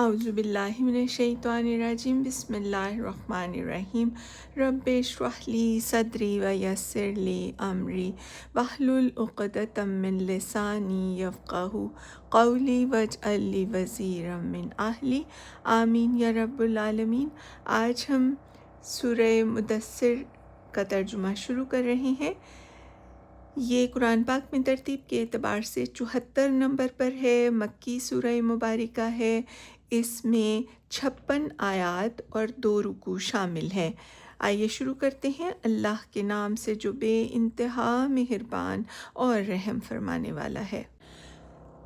اعوذ باللہ من الشیطان الرجیم بسم اللہ الرحمن الرحیم رب اشرح لی صدری ویسر لی امری واحلل عقدۃ من لسانی یفقہوا قولی واجعل لی وزیرا من اہلی آمین یا رب العالمین۔ آج ہم سورہ مدثر کا ترجمہ شروع کر رہے ہیں۔ یہ قرآن پاک میں ترتیب کے اعتبار سے 74 نمبر پر ہے، مکی سورہ مبارکہ ہے۔ اس میں 56 آیات اور 2 رکوع شامل ہیں۔ آئیے شروع کرتے ہیں۔ اللہ کے نام سے جو بے انتہا مہربان اور رحم فرمانے والا ہے۔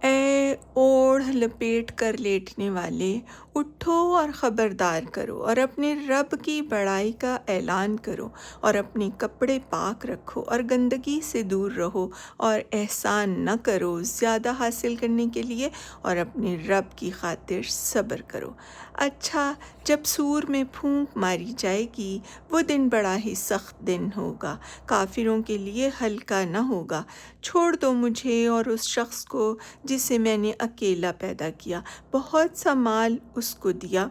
اے اوڑھ لپیٹ کر لیٹنے والے، اٹھو اور خبردار کرو اور اپنے رب کی بڑائی کا اعلان کرو اور اپنے کپڑے پاک رکھو اور گندگی سے دور رہو اور احسان نہ کرو زیادہ حاصل کرنے کے لیے اور اپنے رب کی خاطر صبر کرو۔ اچھا، جب سور میں پھونک ماری جائے گی وہ دن بڑا ہی سخت دن ہوگا، کافروں کے لیے ہلکا نہ ہوگا۔ چھوڑ دو مجھے اور اس شخص کو جسے میں نے اکیلا پیدا کیا، بہت سا مال اس کو دیا،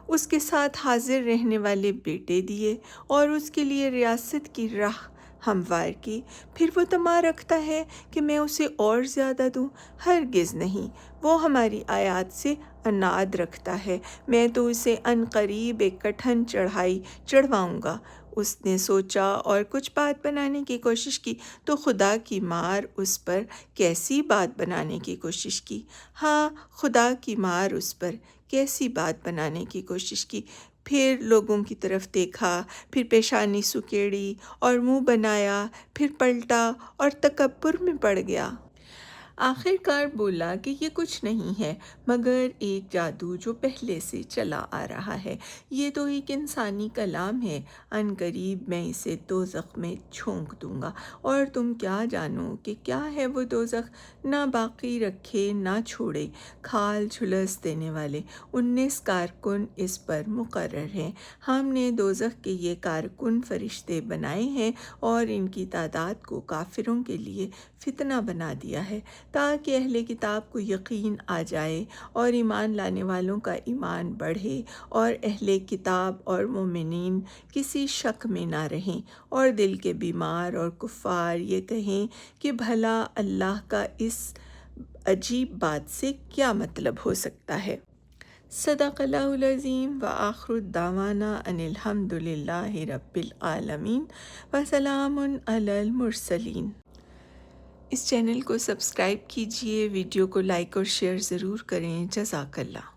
اس کے ساتھ حاضر رہنے والے بیٹے دیے اور اس کے لیے ریاست کی راہ ہموار کی۔ پھر وہ طمع رکھتا ہے کہ میں اسے اور زیادہ دوں، ہرگز نہیں، وہ ہماری آیات سے عناد رکھتا ہے، میں تو اسے عنقریب ایک کٹھن چڑھائی چڑھواؤں گا۔ اس نے سوچا اور کچھ بات بنانے کی کوشش کی تو خدا کی مار اس پر کیسی بات بنانے کی کوشش کی۔ ہاں، خدا کی مار اس پر کیسی بات بنانے کی کوشش کی۔ پھر لوگوں کی طرف دیکھا، پھر پیشانی سکیڑی اور منہ بنایا، پھر پلٹا اور تکبر میں پڑ گیا۔ آخر کار بولا کہ یہ کچھ نہیں ہے مگر ایک جادو جو پہلے سے چلا آ رہا ہے، یہ تو ایک انسانی کلام ہے، عن قریب میں اسے دوزخ میں جھونک دوں گا اور تم کیا جانو کہ کیا ہے وہ دوزخ، نہ باقی رکھے نہ چھوڑے، کھال جھلس دینے والے 19 کارکن اس پر مقرر ہیں۔ ہم نے دوزخ کے یہ کارکن فرشتے بنائے ہیں اور ان کی تعداد کو کافروں کے لیے فتنہ بنا دیا ہے تاکہ اہل کتاب کو یقین آ جائے اور ایمان لانے والوں کا ایمان بڑھے اور اہل کتاب اور مومنین کسی شک میں نہ رہیں اور دل کے بیمار اور کفار یہ کہیں کہ بھلا اللہ کا اس عجیب بات سے کیا مطلب ہو سکتا ہے۔ صدق اللہ العظیم وآخر دعوانا ان الحمد للہ رب العالمین وسلام علی المرسلین۔ اس چینل کو سبسکرائب کیجئے، ویڈیو کو لائک اور شیئر ضرور کریں۔ جزاک اللہ۔